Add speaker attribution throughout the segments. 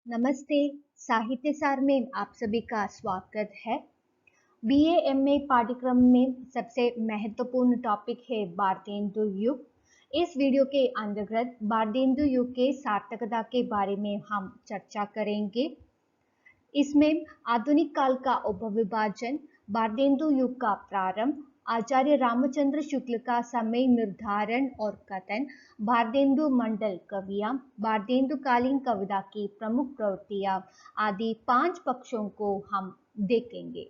Speaker 1: नमस्ते। साहित्य सार में आप सभी का स्वागत है। बीए एमए पाठ्यक्रम में सबसे महत्वपूर्ण टॉपिक है भारतेंदु युग। इस वीडियो के अंतर्गत भारतेंदु युग के सार्थकता के बारे में हम चर्चा करेंगे। इसमें आधुनिक काल का उपविभाजन, भारतेंदु युग का प्रारंभ, आचार्य रामचंद्र शुक्ल का समय निर्धारण और कथन, भारतेंदु मंडल कवियां, भारतेंदु कालीन कविता की प्रमुख प्रवृत्तियां आदि 5 पक्षों को हम देखेंगे।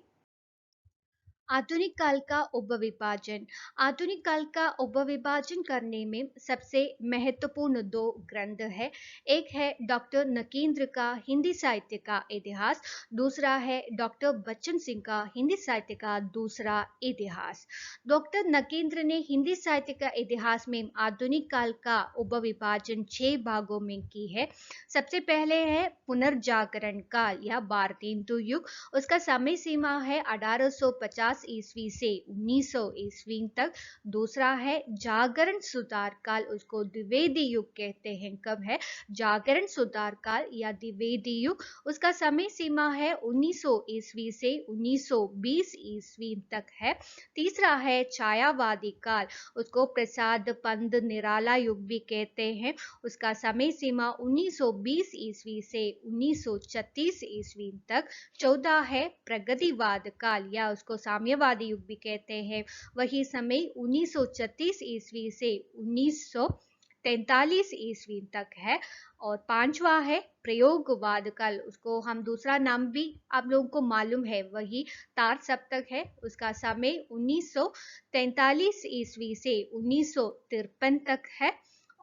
Speaker 1: आधुनिक काल का उपविभाजन। आधुनिक काल का उपविभाजन करने में सबसे महत्वपूर्ण दो ग्रंथ है। एक है डॉक्टर नकेंद्र का हिंदी साहित्य का इतिहास, दूसरा है डॉक्टर बच्चन सिंह का हिंदी साहित्य का दूसरा इतिहास। डॉक्टर नकेंद्र ने हिंदी साहित्य का इतिहास में आधुनिक काल का उपविभाजन 6 भागों में की है। सबसे पहले है पुनर्जागरण काल या भारतेंदु युग। उसका समय सीमा है 1850 ईस्वी से 1900 ईस्वी तक। दूसरा है जागरण सुधार काल, उसको द्विवेदी युग कहते हैं। कब है जागरण सुधार काल या द्विवेदी युग? उसका समय सीमा है 1900 ईस्वी से 1920 ईस्वी तक है। तीसरा है छायावादी काल, उसको प्रसाद पंत निराला युग भी कहते हैं। उसका समय सीमा 1920 ईस्वी से 1936 ईस्वी तक। चौथा है प्रगतिवाद काल या उसको साम्यवादी युग भी कहते हैं। वही समय 1936 ईस्वी से 1943 ईस्वी तक है। और पांचवा है प्रयोगवाद काल, उसको हम दूसरा नाम भी आप लोगों को मालूम है, वही तार सप्तक है। उसका समय 1943 ईस्वी से 1953 तक है।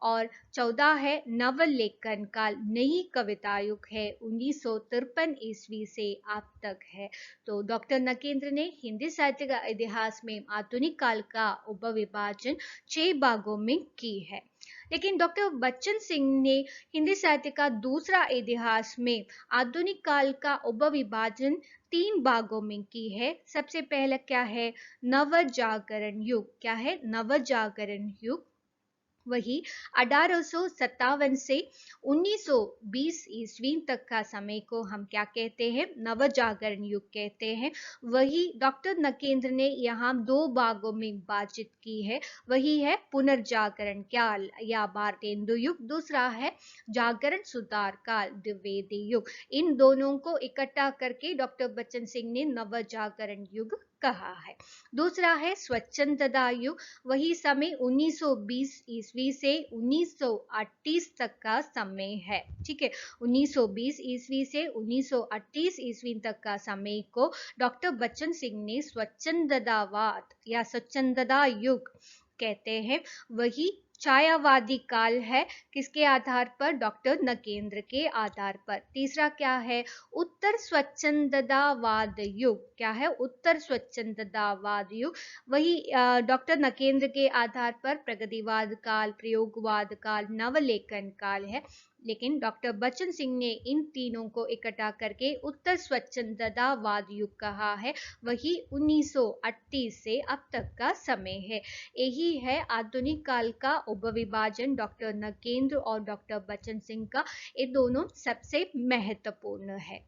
Speaker 1: और 14 है नवलेखन काल, नई कविता युग है, 1953 ईस्वी से अब तक है। तो डॉक्टर नकेंद्र ने हिंदी साहित्य का इतिहास में आधुनिक काल का उपविभाजन 6 भागों में की है। लेकिन डॉक्टर बच्चन सिंह ने हिंदी साहित्य का दूसरा इतिहास में आधुनिक काल का उपविभाजन 3 भागों में की है। सबसे पहला क्या है? नवजागरण युग। क्या है? नवजागरण युग। वही 1857 से 1920 ईस्वी तक का समय को हम क्या कहते हैं? नवजागरण युग कहते हैं। वही डॉक्टर नकेंद्र ने यहाँ 2 भागों में विभाजित की है। वही है पुनर्जागरण काल या भारतेंदु युग, दूसरा है जागरण सुधार काल द्विवेदी युग। इन दोनों को इकट्ठा करके डॉक्टर बच्चन सिंह ने नवजागरण युग कहा है। दूसरा है स्वच्छंदता युग। वही समय 1920 ईस्वी से 1938 तक का समय है। ठीक है, 1920 ईस्वी से 1938 ईस्वी तक का समय को डॉक्टर बच्चन सिंह ने स्वच्छंदतावाद या स्वच्छंदता युग कहते हैं। वही छायावादी काल है, किसके आधार पर? डॉक्टर नकेंद्र के आधार पर। तीसरा क्या है? उत्तर स्वच्छंदतावाद युग। क्या है? उत्तर स्वच्छंदतावाद युग। वही डॉक्टर नकेंद्र के आधार पर प्रगतिवाद काल, प्रयोगवाद काल, नवलेखन काल है। लेकिन डॉक्टर बच्चन सिंह ने इन तीनों को इकट्ठा करके उत्तर स्वच्छंदतावाद युग कहा है। वही 1938 से अब तक का समय है। यही है आधुनिक काल का उपविभाजन डॉक्टर नकेंद्र और डॉक्टर बच्चन सिंह का। ये दोनों सबसे महत्वपूर्ण है।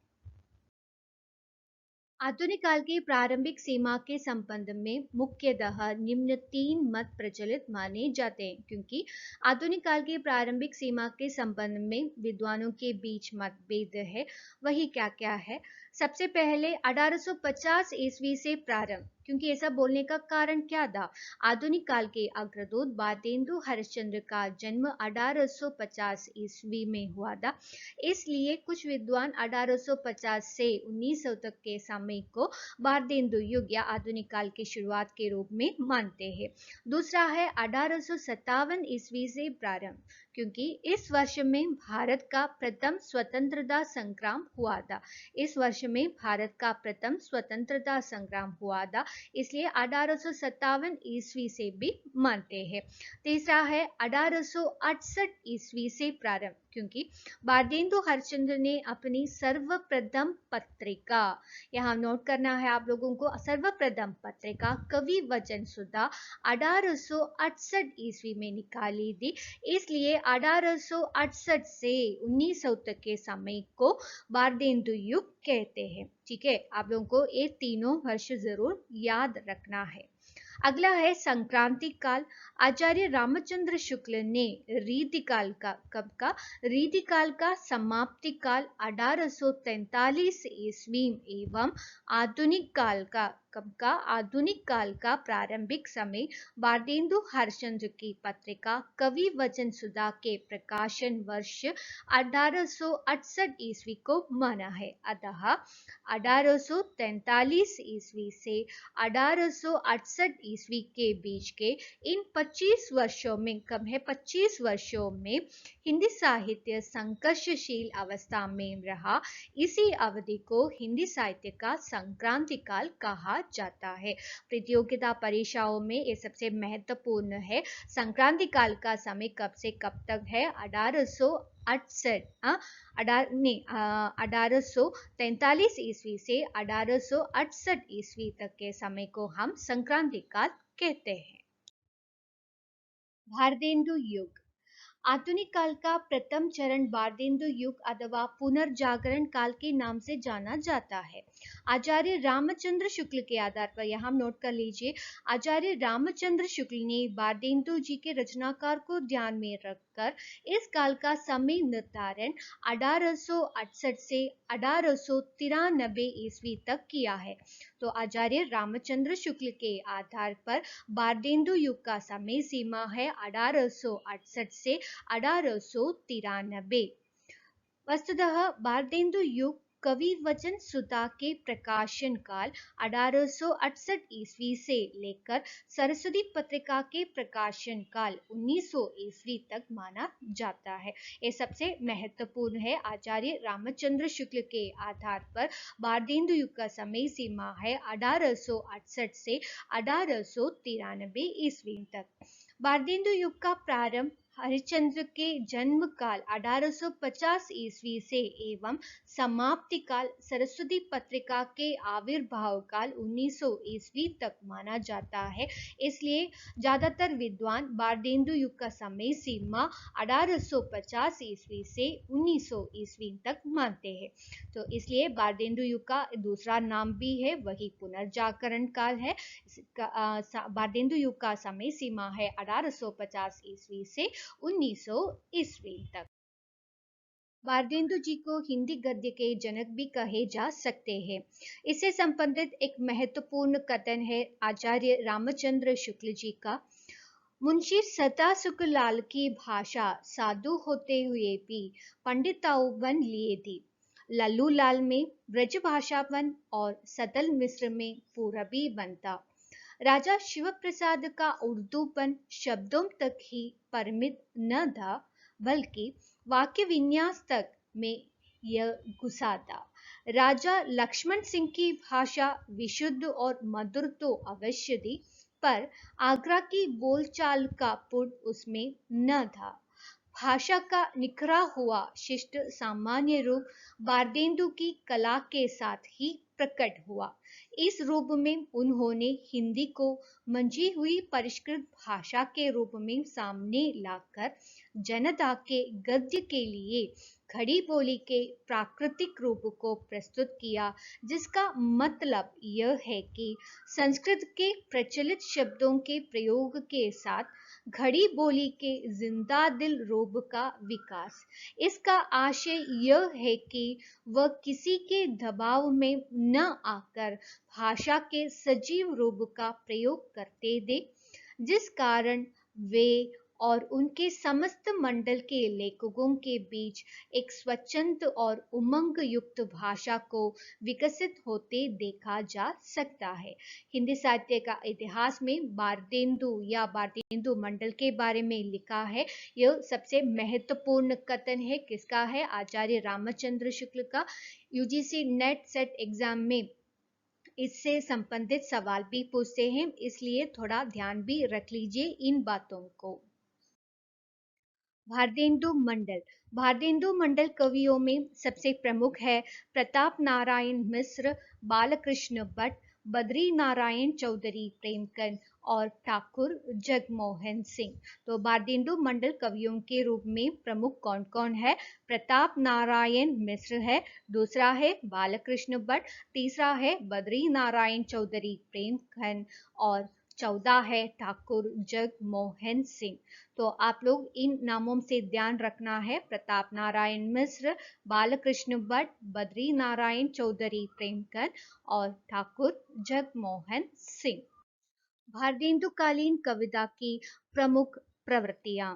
Speaker 1: आधुनिक काल की प्रारंभिक सीमा के संबंध में मुख्यतः निम्न 3 मत प्रचलित माने जाते हैं, क्योंकि आधुनिक काल की प्रारंभिक सीमा के संबंध में विद्वानों के बीच मतभेद है। वही क्या क्या है? सबसे पहले 1850 ईस्वी से प्रारंभ, क्योंकि ऐसा बोलने का कारण क्या था? आधुनिक काल के अग्रदूत भारतेंदु हरिश्चंद्र का जन्म 1850 ईस्वी में हुआ था। इसलिए कुछ विद्वान 1850 से 1900 तक के समय को भारतेंदु युग या आधुनिक काल की शुरुआत के रूप में मानते हैं। दूसरा है 1857 ईस्वी से प्रारंभ, क्योंकि इस वर्ष में भारत का प्रथम स्वतंत्रता संग्राम हुआ था। इस वर्ष में भारत का प्रथम स्वतंत्रता संग्राम हुआ था, इसलिए 1857 ईस्वी से भी मानते हैं। तीसरा है 1868 ईस्वी से प्रारंभ, क्योंकि भारतेंदु हरिश्चंद्र ने अपनी सर्वप्रथम पत्रिका, यहाँ नोट करना है आप लोगों को, सर्वप्रथम पत्रिका कवि वचन सुधा 1868 ईस्वी में निकाली थी। इसलिए 1868 से 1900 तक के समय को भारतेंदु युग कहते हैं। ठीक है, आप लोगों को ये तीनों वर्ष जरूर याद रखना है। अगला है संक्रांति काल। आचार्य रामचंद्र शुक्ल ने रीतिकाल का, कब का, रीतिकाल का समाप्ति काल 1843 ईस्वी एवं आधुनिक काल का, कब का, आधुनिक काल का प्रारंभिक समय भारतेंदु हरिश्चंद्र की पत्रिका कवि वचन सुधा के प्रकाशन वर्ष 1868 ईस्वी को माना है। अतः 1843 ईस्वी से 1868 ईस्वी के बीच के इन 25 वर्षों में, कम है 25 वर्षों में हिंदी साहित्य संघर्षशील अवस्था में रहा। इसी अवधि को हिंदी साहित्य का संक्रांति काल कहा जाता है। प्रतियोगिता परीक्षाओं में ये सबसे महत्वपूर्ण है। संक्रांति काल का समय कब से कब तक है? 1843 ईस्वी से 1868 ईस्वी तक के समय को हम संक्रांति काल कहते हैं। भारतेंदु युग। आधुनिक काल का प्रथम चरण भारतेंदु युग अथवा पुनर्जागरण काल के नाम से जाना जाता है। आचार्य रामचंद्र शुक्ल के आधार पर, यहाँ नोट कर लीजिए, आचार्य रामचंद्र शुक्ल ने भारतेंदु जी के रचनाकार को ध्यान में रखकर इस काल का समय निर्धारण 1868 से 1893 ईस्वी तक किया है। तो आचार्य रामचंद्र शुक्ल के आधार पर भारतेंदु युग का समय सीमा है 1868 से 1893। वस्तुतः भारतेंदु युग कवि वचन सुधा के प्रकाशन काल 1868 ईस्वी से लेकर सरस्वती पत्रिका के प्रकाशन काल 1900 ईस्वी तक माना जाता है। ये सबसे महत्वपूर्ण है। आचार्य रामचंद्र शुक्ल के आधार पर भारतेंदु युग का समय सीमा है 1868 से 1893 ईस्वी तक। भारतेंदु युग का प्रारंभ हरिश्चंद्र के जन्म काल 1850 ईस्वी से एवं समाप्ति काल सरस्वती पत्रिका के आविर्भाव काल 1900 ईस्वी तक माना जाता है। इसलिए ज्यादातर विद्वान भारतेंदु युग का समय सीमा 1850 ईस्वी से 1900 ईस्वी तक मानते हैं। तो इसलिए भारतेंदु युग का दूसरा नाम भी है, वही पुनर्जागरण काल है। भारतेंदु युग का समय सीमा है 1850 ईस्वी से 1900 ईस्वी तक। भारतेंदु जी को हिंदी गद्य के जनक भी कहे जा सकते हैं। इससे संबंधित एक महत्वपूर्ण कथन है आचार्य रामचंद्र शुक्ल जी का। मुंशी सदासुखलाल की भाषा साधु होते हुए भी पंडिताऊ बन लिए थी। लल्लू लाल में ब्रज भाषावन और सदल मिश्र में पूरबी बनता। राजा शिव प्रसाद का उर्दूपन शब्दों तक ही परिमित न था, बल्कि वाक्य विन्यास तक में यह घुसा था। राजा लक्ष्मण सिंह की भाषा विशुद्ध और मधुर तो अवश्य थी, पर आगरा की बोलचाल का पुट उसमें न था। भाषा का निखरा हुआ शिष्ट सामान्य रूप भारतेंदु की कला के साथ ही प्रकट हुआ। इस रूप में उन्होंने हिंदी को मंझी हुई परिष्कृत भाषा के रूप में सामने लाकर जनता के गद्य के लिए खड़ी बोली के प्राकृतिक रूप को प्रस्तुत किया, जिसका मतलब यह है कि संस्कृत के प्रचलित शब्दों के प्रयोग के साथ खड़ी बोली के जिंदा दिल रूप का विकास। इसका आशय यह है कि वह किसी के दबाव में न आकर भाषा के सजीव रूप का प्रयोग करते थे, जिस कारण वे और उनके समस्त मंडल के लेखकों के बीच एक स्वच्छंद और उमंग युक्त भाषा को विकसित होते देखा जा सकता है। हिंदी साहित्य का इतिहास में भारतेंदु या भारतेंदु मंडल के बारे में लिखा है। यह सबसे महत्वपूर्ण कथन है। किसका है? आचार्य रामचंद्र शुक्ल का। यूजीसी नेट सेट एग्जाम में इससे संबंधित सवाल भी पूछते हैं, इसलिए थोड़ा ध्यान भी रख लीजिए इन बातों को। भारतेंदु मंडल। भारतेंदु मंडल कवियों में सबसे प्रमुख है प्रताप नारायण मिश्र, बालकृष्ण भट्ट, बद्री नारायण चौधरी प्रेमचंद और ठाकुर जगमोहन सिंह। तो भारतेंदु मंडल कवियों के रूप में प्रमुख कौन कौन है? प्रताप नारायण मिश्र है, दूसरा है बालकृष्ण भट्ट, तीसरा है बद्री नारायण चौधरी प्रेमचंद और चौथा है ठाकुर जगमोहन सिंह। तो आप लोग इन नामों से ध्यान रखना है, प्रताप नारायण मिश्र, बालकृष्ण भट्ट, बद्री नारायण चौधरी प्रेमचंद और ठाकुर जगमोहन सिंह। भारतेंदुकालीन कविता की प्रमुख प्रवृत्तियां।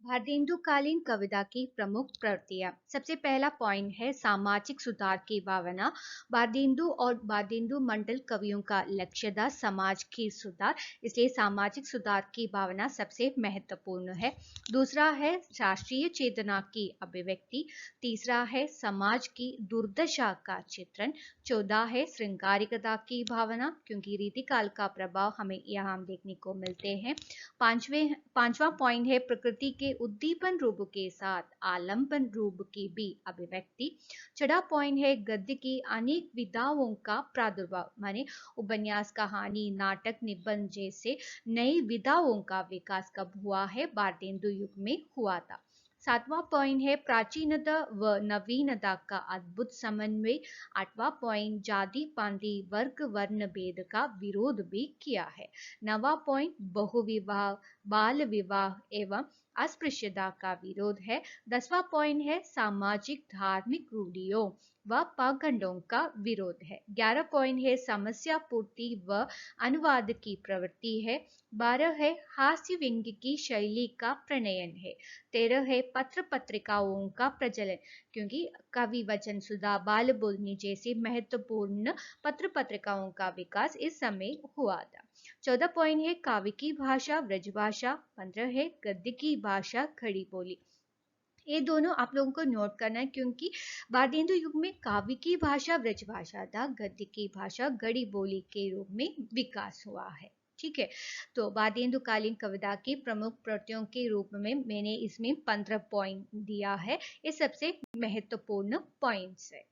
Speaker 1: भारतेंदुकालीन कविता की प्रमुख प्रवृत्तियां। सबसे पहला पॉइंट है सामाजिक सुधार की भावना। भारतेंदु और भारतेंदु मंडल कवियों का लक्ष्य था समाज की सुधार, इसलिए सामाजिक सुधार की भावना सबसे महत्वपूर्ण है। दूसरा है राष्ट्रीय चेतना की अभिव्यक्ति। तीसरा है समाज की दुर्दशा का चित्रण। चौथा है श्रृंगारिकता की भावना, क्योंकि रीतिकाल का प्रभाव हमें यहाँ देखने को मिलते हैं। पांचवा पॉइंट है प्रकृति के उद्दीपन रूप के साथ आलंबन रूप की भी अभिव्यक्ति। छठा पॉइंट है गद्य की अनेक विधाओं का प्रादुर्भाव, माने उपन्यास, कहानी, नाटक, निबंध जैसे नई विधाओं का विकास कब हुआ है? भारतेंदु युग में हुआ था। सातवां पॉइंट है प्राचीनता व नवीनता का अद्भुत समन्वय। आठवां पॉइंट जाति पांति वर्ग वर्ण भेद का विरोध भी किया है। नवा पॉइंट बहुविवाह, बाल विवाह एवं अस्पृश्यता का विरोध है। 10वां पॉइंट है सामाजिक धार्मिक रूढ़ियों व पाखंडों का विरोध है। 11 पॉइंट है समस्या पूर्ति व अनुवाद की प्रवृत्ति है। 12 है हास्य व्यंग्य की शैली का प्रणयन है। 13 है पत्र पत्रिकाओं का प्रचलन, क्योंकि कवि वचन सुधा, बाल बोलनी जैसी महत्वपूर्ण पत्र पत्रिकाओं का विकास इस समय हुआ था। 14 पॉइंट है काव्य की भाषा ब्रजभाषा। 15 है गद्य की भाषा खड़ी बोली। ये दोनों आप लोगों को नोट करना है, क्योंकि भारतेंदु युग में काव्य की भाषा ब्रजभाषा था, गद्य की भाषा गड़ी बोली के रूप में विकास हुआ है। ठीक है, तो भारतेंदु कालीन कविता की प्रमुख प्रवृत्तियों के रूप में मैंने इसमें 15 पॉइंट दिया है। ये सबसे महत्वपूर्ण पॉइंट्स है।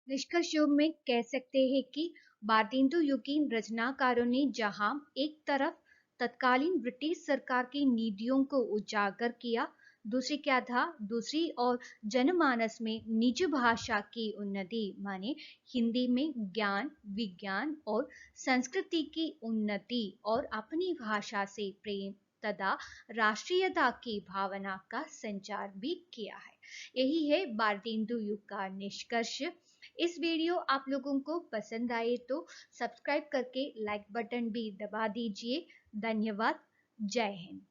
Speaker 1: निष्कर्ष में कह सकते हैं कि भारतेंदु युगीन रचनाकारों ने जहां एक तरफ तत्कालीन ब्रिटिश सरकार की नीतियों को उजागर किया, दूसरी क्या था? दूसरी और जनमानस में निज भाषा की उन्नति, माने हिंदी में ज्ञान, विज्ञान और संस्कृति की उन्नति और अपनी भाषा से प्रेम तथा राष्ट्रीयता की भावना का संचार भी किया है। यही है भारतेंदु युग का निष्कर्ष। इस वीडियो आप लोगों को पसंद आए तो सब्सक्राइब करके लाइक बटन भी दबा दीजिए। धन्यवाद। जय हिंद।